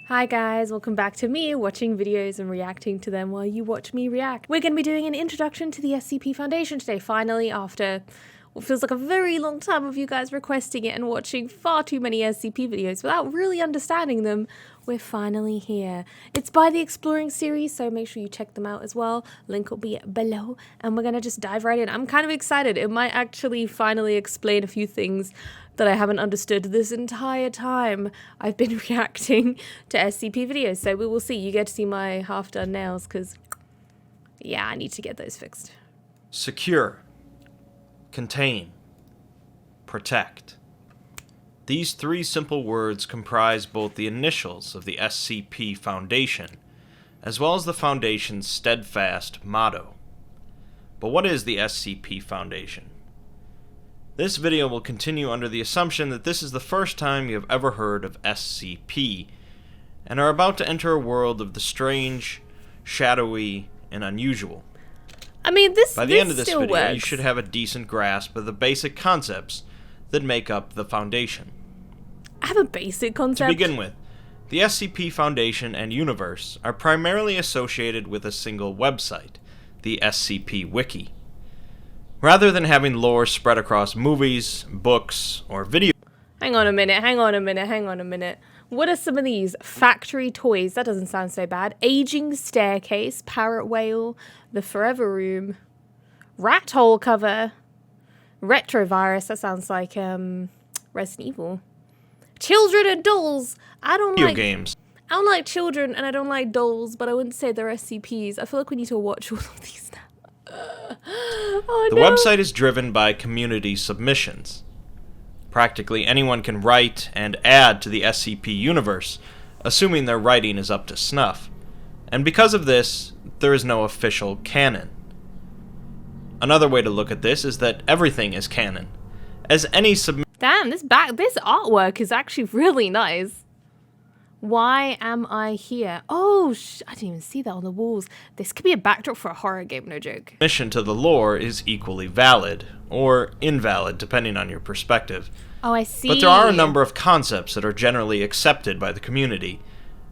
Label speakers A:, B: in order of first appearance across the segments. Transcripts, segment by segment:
A: Hi guys, welcome back to me watching videos and reacting to them while you watch me react. We're going to be doing an introduction to the SCP Foundation today, finally, after what feels like a very long time of you guys requesting it and watching far too many SCP videos without really understanding them. We're finally here. It's by the Exploring series, so make sure you check them out as well. Link will be below, and we're going to just dive right in. I'm kind of excited. It might actually finally explain a few things that I haven't understood this entire time I've been reacting to SCP videos. So we will see. You get to see my half-done nails because, yeah, I need to get those fixed.
B: Secure, contain, protect. These three simple words comprise both the initials of the SCP Foundation, as well as the Foundation's steadfast motto. But what is the SCP Foundation? This video will continue under the assumption that this is the first time you have ever heard of SCP, and are about to enter a world of the strange, shadowy, and unusual.
A: I mean,
B: By the end of this video,
A: works.
B: you should have a decent grasp of the basic concepts that make up the Foundation.
A: I have a basic concept.
B: To begin with, the SCP Foundation and universe are primarily associated with a single website, the SCP Wiki. Rather than having lore spread across movies, books, or video...
A: Hang on a minute. What are some of these? Factory toys, that doesn't sound so bad. Aging staircase, parrot whale, the forever room, rat hole cover, retrovirus, that sounds like Resident Evil. Children and dolls. I don't like children and I don't like dolls, but I wouldn't say they're SCPs. I feel like we need to watch all of these now.
B: The website is driven by community submissions. Practically anyone can write and add to the SCP universe, assuming their writing is up to snuff. And because of this, there is no official canon. Another way to look at this is that everything is canon, as any
A: Damn, this artwork is actually really nice. Why am I here? Oh, I didn't even see that on the walls. This could be a backdrop for a horror game, no joke.
B: Submission to the lore is equally valid, or invalid, depending on your perspective.
A: Oh, I see.
B: But there are a number of concepts that are generally accepted by the community,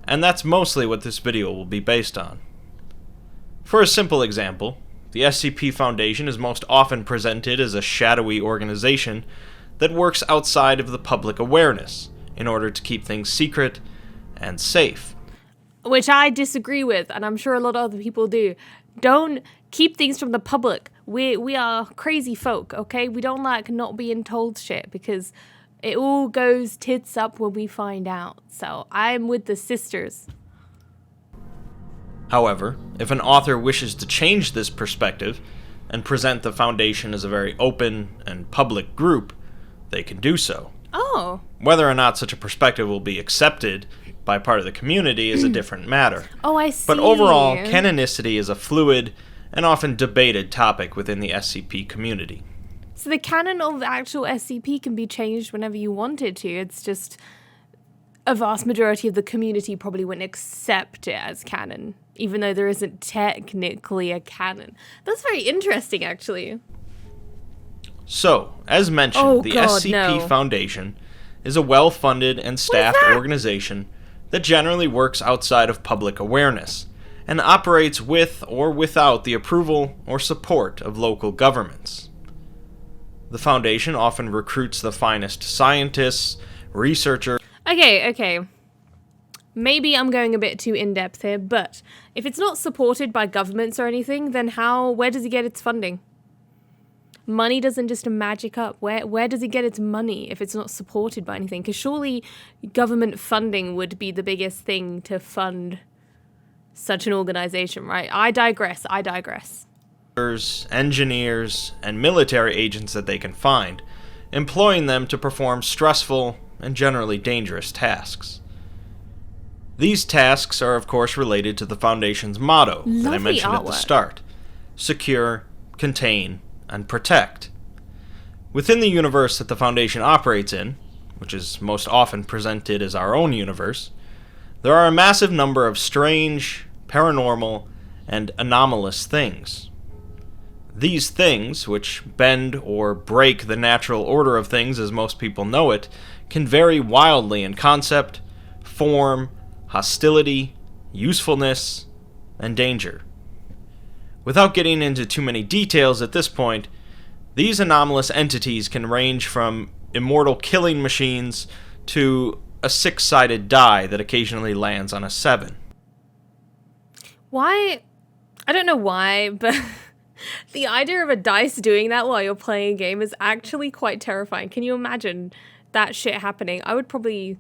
B: and that's mostly what this video will be based on. For a simple example, the SCP Foundation is most often presented as a shadowy organization that works outside of the public awareness in order to keep things secret and safe.
A: Which I disagree with, and I'm sure a lot of other people do. Don't keep things from the public. We are crazy folk, okay? We don't like not being told shit because it all goes tits up when we find out. So I'm with the sisters.
B: However, if an author wishes to change this perspective and present the Foundation as a very open and public group, they can do so.
A: Oh.
B: Whether or not such a perspective will be accepted by part of the community is a different matter.
A: Oh, I see.
B: But overall, canonicity is a fluid and often debated topic within the SCP community.
A: So the canon of the actual SCP can be changed whenever you wanted to. It's just a vast majority of the community probably wouldn't accept it as canon, even though there isn't technically a canon. That's very interesting, actually.
B: So, as mentioned, the SCP Foundation is a well-funded and staffed organization that generally works outside of public awareness and operates with or without the approval or support of local governments. The Foundation often recruits the finest scientists, researchers...
A: Okay. Maybe I'm going a bit too in-depth here, but if it's not supported by governments or anything, then where does it get its funding? Money doesn't just magic up. Where does it get its money if it's not supported by anything? Because surely government funding would be the biggest thing to fund such an organization, right? I digress.
B: Engineers, and military agents that they can find, employing them to perform stressful and generally dangerous tasks. These tasks are, of course, related to the Foundation's motto that I mentioned at the start: secure, contain, and protect. Within the universe that the Foundation operates in, which is most often presented as our own universe, there are a massive number of strange, paranormal, and anomalous things. These things, which bend or break the natural order of things as most people know it, can vary wildly in concept, form, hostility, usefulness, and danger. Without getting into too many details at this point, these anomalous entities can range from immortal killing machines to a 6-sided die that occasionally lands on a 7.
A: Why? I don't know why, but the idea of a dice doing that while you're playing a game is actually quite terrifying. Can you imagine that shit happening? I would probably...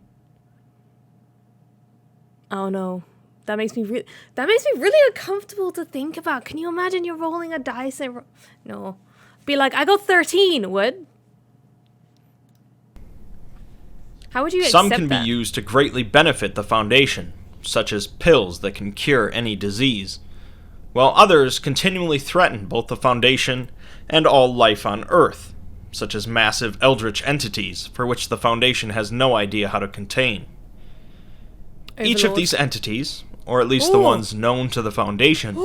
A: Oh no. That makes me really uncomfortable to think about. Can you imagine you're rolling a dice and... No. Be like, I got 13, would? How would you accept
B: Some can
A: that?
B: be used to greatly benefit the Foundation, such as pills that can cure any disease, while others continually threaten both the Foundation and all life on Earth, such as massive eldritch entities for which the Foundation has no idea how to contain. Each of these entities, or at least the ones known to the Foundation,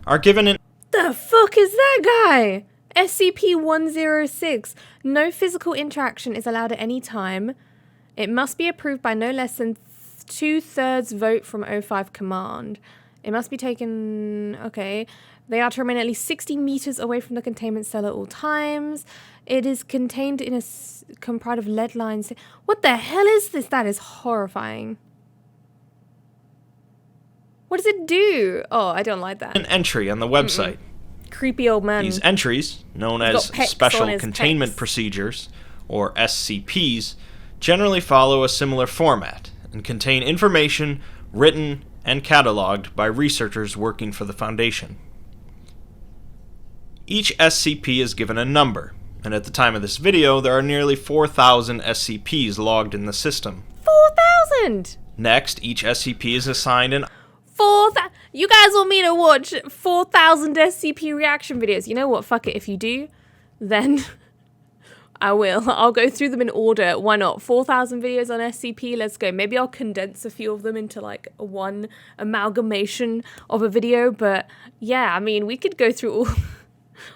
B: are given an...
A: The fuck is that guy? SCP-106. No physical interaction is allowed at any time. It must be approved by no less than 2/3 vote from O5 Command. It must be taken... Okay. They are to remain at least 60 meters away from the containment cell at all times. It is contained in a comprised of lead lines. What the hell is this? That is horrifying. What does it do? Oh, I don't like that.
B: An entry on the website.
A: Creepy old man.
B: These entries, known as Special Containment Procedures, or SCPs, generally follow a similar format and contain information written and cataloged by researchers working for the Foundation. Each SCP is given a number, and at the time of this video, there are nearly 4,000 SCPs logged in the system.
A: 4,000!
B: Next, each SCP is assigned an...
A: You guys want me to watch 4,000 SCP reaction videos? You know what? Fuck it. If you do, then I will. I'll go through them in order. Why not? 4,000 videos on SCP. Let's go. Maybe I'll condense a few of them into like one amalgamation of a video. But yeah, I mean, we could go through all.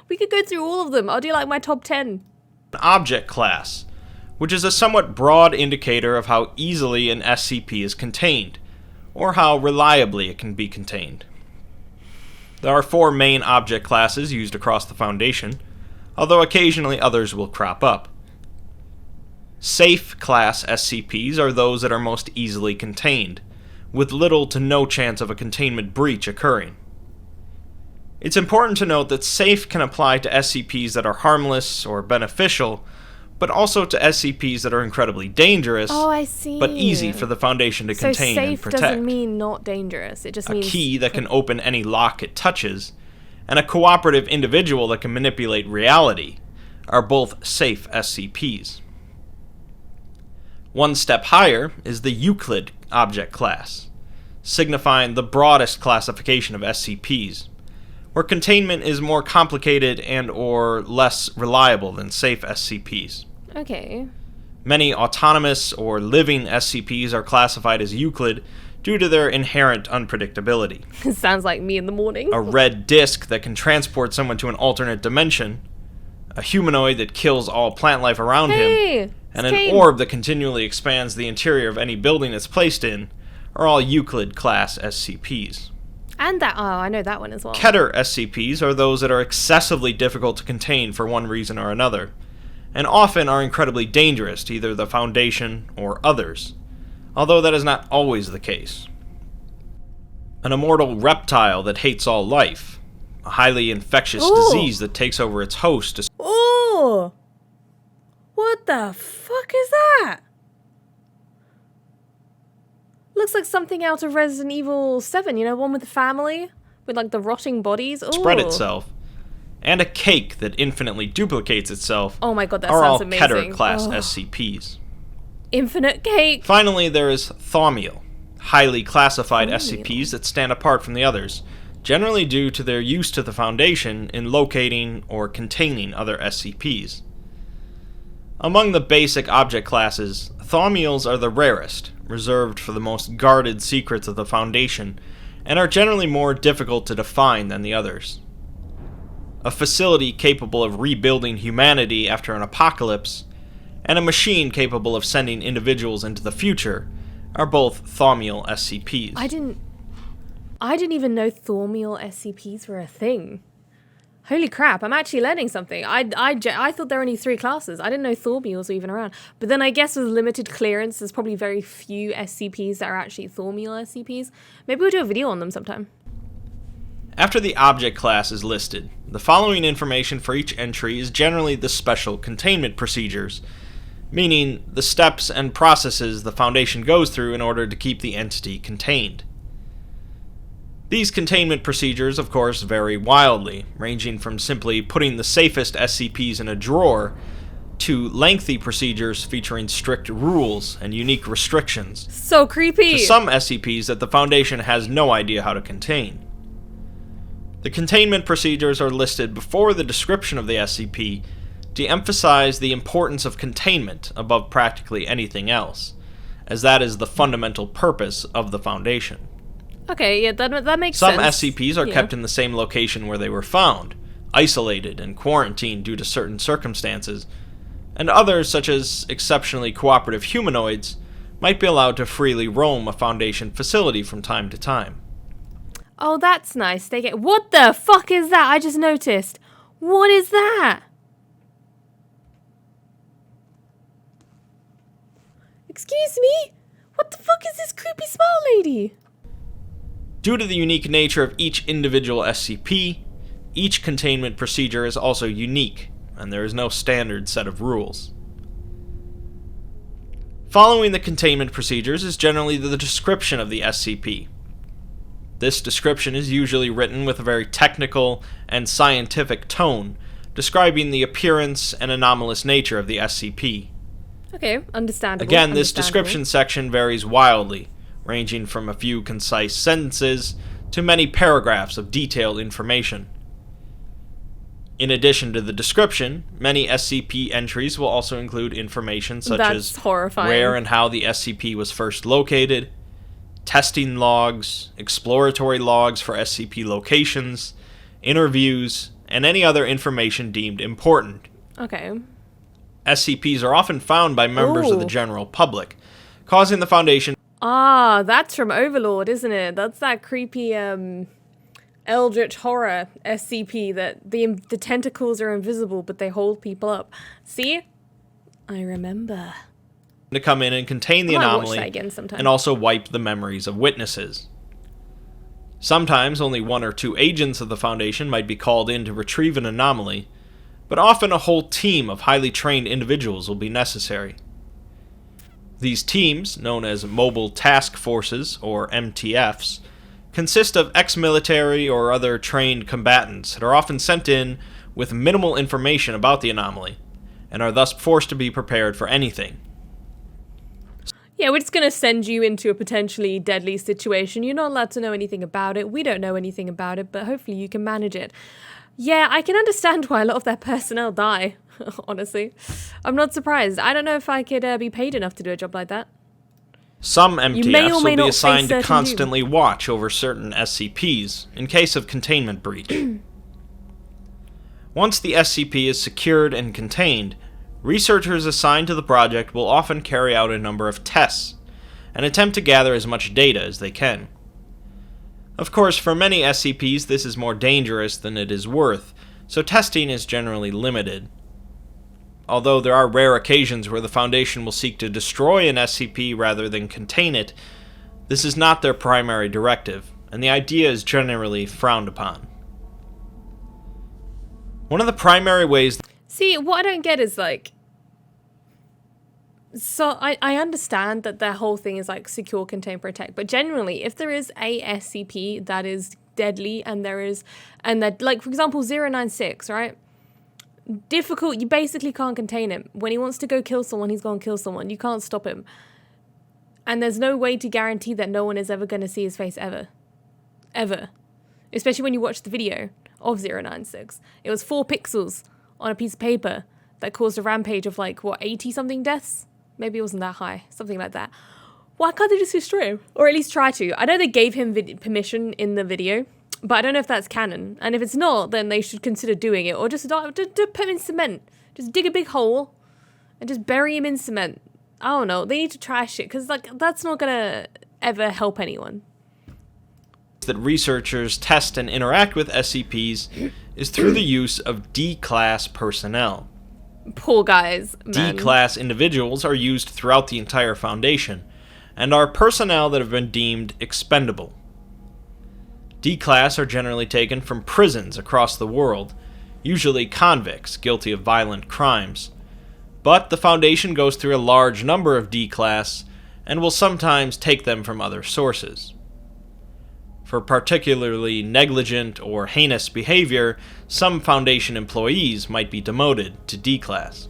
A: We could go through all of them. I'll do like my top 10.
B: An object class, which is a somewhat broad indicator of how easily an SCP is contained, or how reliably it can be contained. There are 4 main object classes used across the Foundation, although occasionally others will crop up. Safe class SCPs are those that are most easily contained, with little to no chance of a containment breach occurring. It's important to note that safe can apply to SCPs that are harmless or beneficial, but also to SCPs that are incredibly dangerous, but easy for the Foundation to contain and protect.
A: So safe doesn't mean not dangerous. It just means...
B: A key that can open any lock it touches, and a cooperative individual that can manipulate reality are both safe SCPs. One step higher is the Euclid object class, signifying the broadest classification of SCPs, where containment is more complicated and or less reliable than safe SCPs.
A: Okay.
B: Many autonomous or living SCPs are classified as Euclid due to their inherent unpredictability.
A: Sounds like me in the morning.
B: A red disc that can transport someone to an alternate dimension, a humanoid that kills all plant life around him, and an orb that continually expands the interior of any building it's placed in, are all Euclid class SCPs.
A: And that, I know that one as well.
B: Keter SCPs are those that are excessively difficult to contain for one reason or another, and often are incredibly dangerous to either the Foundation or others, although that is not always the case. An immortal reptile that hates all life, a highly infectious disease that takes over its host.
A: Oh! What the fuck is that? Looks like something out of Resident Evil 7, you know, one with the family? With, like, the rotting bodies? Ooh.
B: Spread itself. And a cake that infinitely duplicates itself.
A: Oh my god, that
B: are
A: sounds
B: all
A: amazing.
B: Keter class SCPs.
A: Infinite cake!
B: Finally, there is Thaumiel, highly classified SCPs that stand apart from the others, generally due to their use to the Foundation in locating or containing other SCPs. Among the basic object classes, Thaumiels are the rarest, reserved for the most guarded secrets of the Foundation, and are generally more difficult to define than the others. A facility capable of rebuilding humanity after an apocalypse, and a machine capable of sending individuals into the future, are both thaumial SCPs.
A: I didn't even know thaumial SCPs were a thing. Holy crap, I'm actually learning something. I thought there were only 3 classes. I didn't know thaumials were even around. But then I guess with limited clearance, there's probably very few SCPs that are actually thaumial SCPs. Maybe we'll do a video on them sometime.
B: After the object class is listed, the following information for each entry is generally the special containment procedures, meaning the steps and processes the Foundation goes through in order to keep the entity contained. These containment procedures, of course, vary wildly, ranging from simply putting the safest SCPs in a drawer to lengthy procedures featuring strict rules and unique restrictions.
A: So creepy!
B: To some SCPs that the Foundation has no idea how to contain. The containment procedures are listed before the description of the SCP to emphasize the importance of containment above practically anything else, as that is the fundamental purpose of the Foundation.
A: Okay, yeah, that makes
B: sense.
A: sense.
B: Some SCPs are kept in the same location where they were found, isolated and quarantined due to certain circumstances, and others, such as exceptionally cooperative humanoids, might be allowed to freely roam a Foundation facility from time to time.
A: Oh, that's nice. What the fuck is that? I just noticed. What is that? Excuse me? What the fuck is this creepy smile lady?
B: Due to the unique nature of each individual SCP, each containment procedure is also unique, and there is no standard set of rules. Following the containment procedures is generally the description of the SCP. This description is usually written with a very technical and scientific tone, describing the appearance and anomalous nature of the SCP.
A: Okay, understandable.
B: Again, this description section varies wildly, ranging from a few concise sentences to many paragraphs of detailed information. In addition to the description, many SCP entries will also include information such as
A: horrifying.
B: Where and how the SCP was first located, testing logs, exploratory logs for SCP locations, interviews, and any other information deemed important.
A: Okay.
B: SCPs are often found by members of the general public, causing the Foundation...
A: Ah, that's from Overlord, isn't it? That's that creepy, eldritch horror SCP that the tentacles are invisible, but they hold people up. See? I remember.
B: To come in and contain the anomaly and also wipe the memories of witnesses. Sometimes only 1 or 2 agents of the Foundation might be called in to retrieve an anomaly, but often a whole team of highly trained individuals will be necessary. These teams, known as Mobile Task Forces, or MTFs, consist of ex-military or other trained combatants that are often sent in with minimal information about the anomaly, and are thus forced to be prepared for anything.
A: Yeah, we're just going to send you into a potentially deadly situation. You're not allowed to know anything about it. We don't know anything about it, but hopefully you can manage it. Yeah, I can understand why a lot of their personnel die, honestly. I'm not surprised. I don't know if I could be paid enough to do a job like that.
B: Some MTFs will be assigned to constantly watch over certain SCPs in case of containment breach. Once the SCP is secured and contained, researchers assigned to the project will often carry out a number of tests and attempt to gather as much data as they can. Of course, for many SCPs this is more dangerous than it is worth, so testing is generally limited. Although there are rare occasions where the Foundation will seek to destroy an SCP rather than contain it, this is not their primary directive, and the idea is generally frowned upon. One of the primary ways...
A: See, what I don't get is, like... So, I understand that their whole thing is, like, secure, contain, protect, but generally, if there is a SCP that is deadly, and there is... And that, like, for example, 096, right? Difficult, you basically can't contain him. When he wants to go kill someone, he's going to kill someone. You can't stop him. And there's no way to guarantee that no one is ever going to see his face ever. Ever. Especially when you watch the video of 096. It was 4 pixels on a piece of paper that caused a rampage of, like, what, 80-something deaths? Maybe it wasn't that high. Something like that. Why can't they just destroy him? Or at least try to. I know they gave him permission in the video, but I don't know if that's canon. And if it's not, then they should consider doing it. Or just put him in cement. Just dig a big hole and just bury him in cement. I don't know. They need to trash it because like that's not gonna ever help anyone.
B: That researchers test and interact with SCPs is through the use of D-Class personnel.
A: Poor guys, man.
B: D-Class individuals are used throughout the entire Foundation and are personnel that have been deemed expendable. D-Class are generally taken from prisons across the world, usually convicts guilty of violent crimes. But the Foundation goes through a large number of D-Class and will sometimes take them from other sources. For particularly negligent or heinous behavior, some Foundation employees might be demoted to D-Class.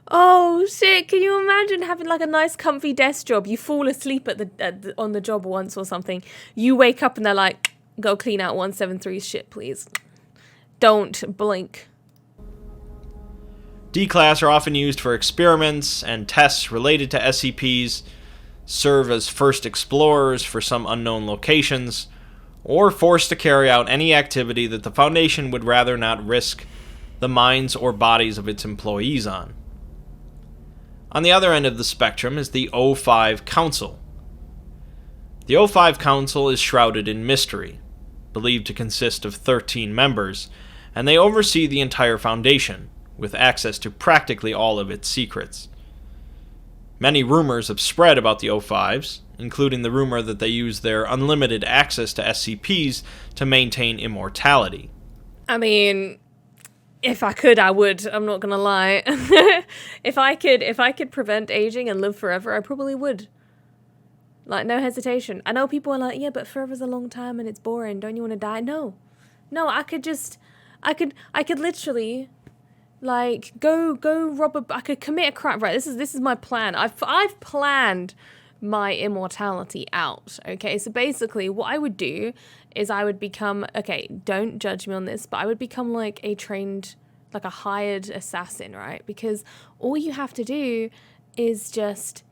A: Oh shit, can you imagine having like a nice comfy desk job? You fall asleep on the job once or something. You wake up and they're like, go clean out 173's shit, please. Don't blink.
B: D-Class are often used for experiments and tests related to SCPs, serve as first explorers for some unknown locations, or forced to carry out any activity that the Foundation would rather not risk the minds or bodies of its employees on. On the other end of the spectrum is the O5 Council. The O5 Council is shrouded in mystery, believed to consist of 13 members, and they oversee the entire Foundation, with access to practically all of its secrets. Many rumors have spread about the O5s, including the rumor that they use their unlimited access to SCPs to maintain immortality.
A: I mean, if I could, I would. I'm not gonna lie. If I could prevent aging and live forever, I probably would. Like, no hesitation. I know people are like, yeah, but forever's a long time and it's boring. Don't you want to die? No, I could literally, like, go rob I could commit a crime. Right, this is my plan. I've planned my immortality out. Okay, so basically what I would do is I would become, okay, don't judge me on this, but I would become like a hired assassin, right? Because all you have to do is just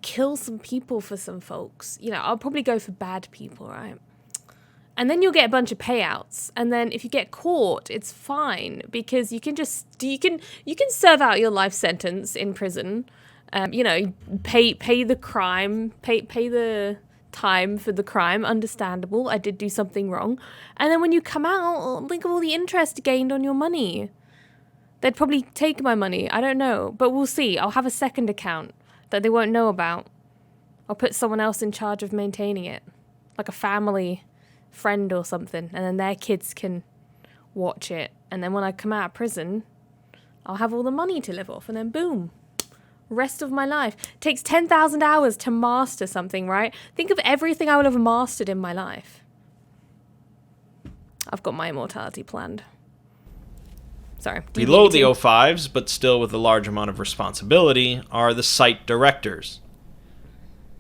A: kill some people for some folks. You know, I'll probably go for bad people, right? And then you'll get a bunch of payouts. And then if you get caught, it's fine because you can serve out your life sentence in prison. You know, pay the crime, pay the time for the crime. Understandable. I did do something wrong. And then when you come out, think of all the interest gained on your money. They'd probably take my money. I don't know, but we'll see. I'll have a second account that they won't know about. I'll put someone else in charge of maintaining it, like a family friend or something, and then their kids can watch it. And then when I come out of prison, I'll have all the money to live off, and then boom. Rest of my life. Takes 10,000 hours to master something, right? Think of everything I would have mastered in my life. I've got my immortality planned. Sorry.
B: Below the O5s, but still with a large amount of responsibility, are the site directors.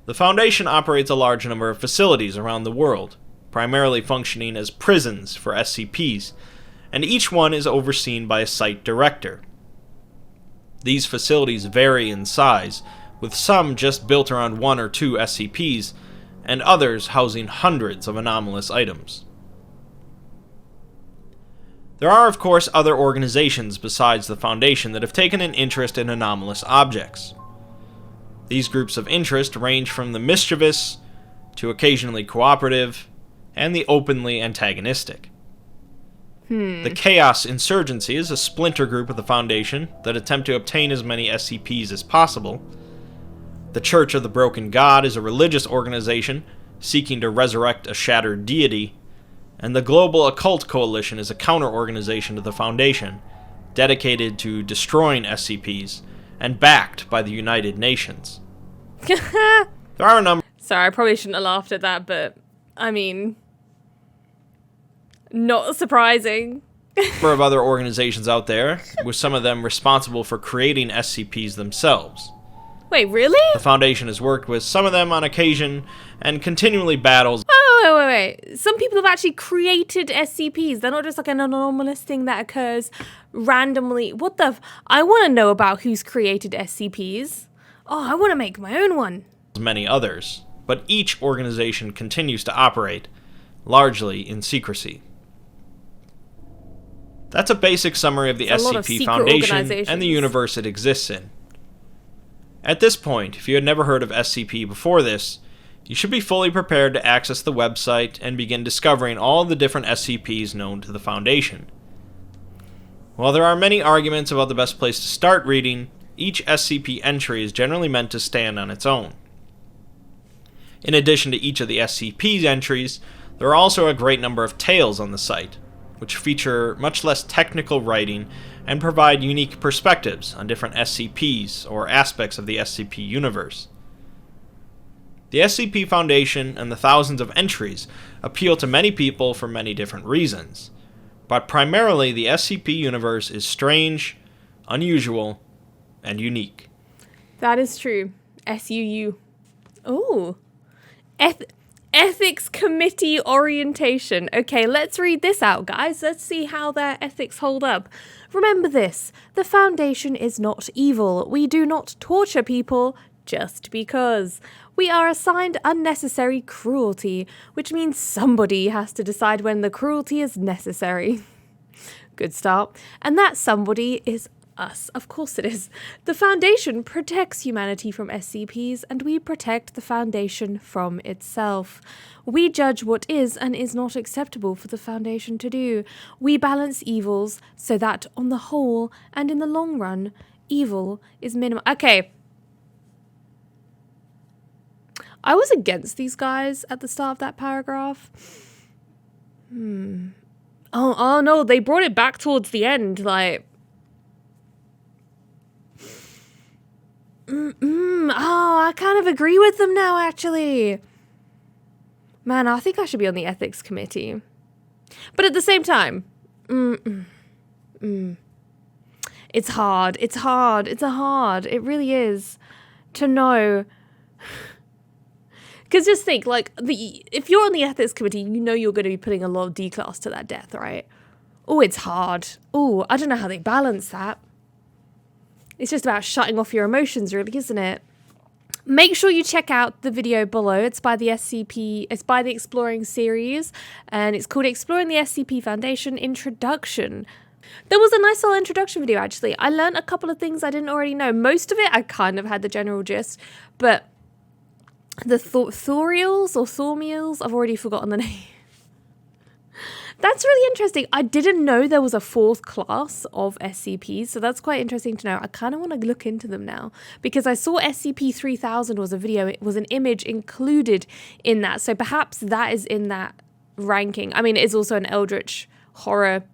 B: The Foundation operates a large number of facilities around the world, primarily functioning as prisons for SCPs, and each one is overseen by a site director. These facilities vary in size, with some just built around 1 or 2 SCPs, and others housing hundreds of anomalous items. There are, of course, other organizations besides the Foundation that have taken an interest in anomalous objects. These groups of interest range from the mischievous, to occasionally cooperative, and the openly antagonistic. The Chaos Insurgency is a splinter group of the Foundation that attempt to obtain as many SCPs as possible. The Church of the Broken God is a religious organization seeking to resurrect a shattered deity, and the Global Occult Coalition is a counter-organization to the Foundation, dedicated to destroying SCPs, and backed by the United Nations. There are a number...
A: Sorry, I probably shouldn't have laughed at that, but, I mean... Not surprising.
B: Number of other organizations out there, with some of them responsible for creating SCPs themselves.
A: Wait, really?
B: The Foundation has worked with some of them on occasion, and continually battles...
A: Oh, wait. Some people have actually created SCPs. They're not just like an anomalous thing that occurs randomly. What the... I want to know about who's created SCPs. Oh, I want to make my own one.
B: Many others, but each organization continues to operate, largely in secrecy. That's a basic summary of the SCP Foundation and the universe it exists in. At this point, if you had never heard of SCP before this, you should be fully prepared to access the website and begin discovering all the different SCPs known to the Foundation. While there are many arguments about the best place to start reading, each SCP entry is generally meant to stand on its own. In addition to each of the SCP entries, there are also a great number of tales on the site, which feature much less technical writing and provide unique perspectives on different SCPs or aspects of the SCP universe. The SCP Foundation and the thousands of entries appeal to many people for many different reasons, but primarily the SCP universe is strange, unusual, and unique.
A: That is true. SUU. Ooh. Ethics Committee Orientation. Okay, let's read this out, guys. Let's see how their ethics hold up. Remember this. The Foundation is not evil. We do not torture people just because. We are assigned unnecessary cruelty, which means somebody has to decide when the cruelty is necessary. Good start. And that somebody is us. Of course it is. The Foundation protects humanity from SCPs, and we protect the Foundation from itself. We judge what is and is not acceptable for the Foundation to do. We balance evils so that, on the whole and in the long run, evil is minimum. Okay. I was against these guys at the start of that paragraph. Oh no, they brought it back towards the end, like... Oh, I kind of agree with them now, actually. Man, I think I should be on the ethics committee. But at the same time, it's hard. It's hard. It's hard. It really is to know. Because just think, like, if you're on the ethics committee, you know you're going to be putting a lot of D-Class to that death, right? Oh, it's hard. Oh, I don't know how they balance that. It's just about shutting off your emotions, really, isn't it? Make sure you check out the video below. It's by the SCP, it's by the Exploring series, and it's called Exploring the SCP Foundation Introduction. There was a nice little introduction video, actually. I learned a couple of things I didn't already know. Most of it, I kind of had the general gist, but the Thorials or Thormials, I've already forgotten the name. That's really interesting. I didn't know there was a fourth class of SCPs, so that's quite interesting to know. I kind of want to look into them now because I saw SCP-3000 was a video. It was an image included in that, so perhaps that is in that ranking. I mean, it is also an Eldritch Horror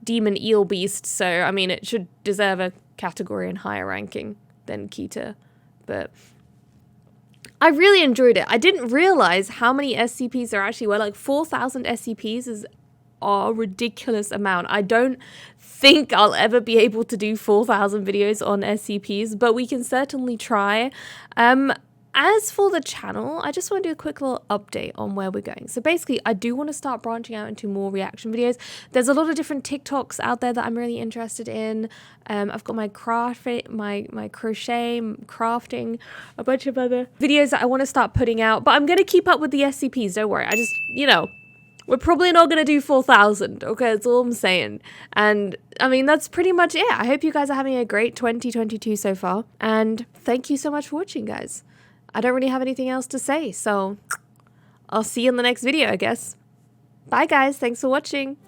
A: Demon Eel Beast, so I mean, it should deserve a category and higher ranking than Kita, but... I really enjoyed it. I didn't realize how many SCPs there actually were. Like 4,000 SCPs is a ridiculous amount. I don't think I'll ever be able to do 4,000 videos on SCPs, but we can certainly try. As for the channel, I just want to do a quick little update on where we're going. So basically, I do want to start branching out into more reaction videos. There's a lot of different TikToks out there that I'm really interested in. I've got my crochet, crafting, a bunch of other videos that I want to start putting out. But I'm going to keep up with the SCPs, don't worry. I just, we're probably not going to do 4,000, okay? That's all I'm saying. And, I mean, that's pretty much it. I hope you guys are having a great 2022 so far. And thank you so much for watching, guys. I don't really have anything else to say, so I'll see you in the next video, I guess. Bye, guys. Thanks for watching.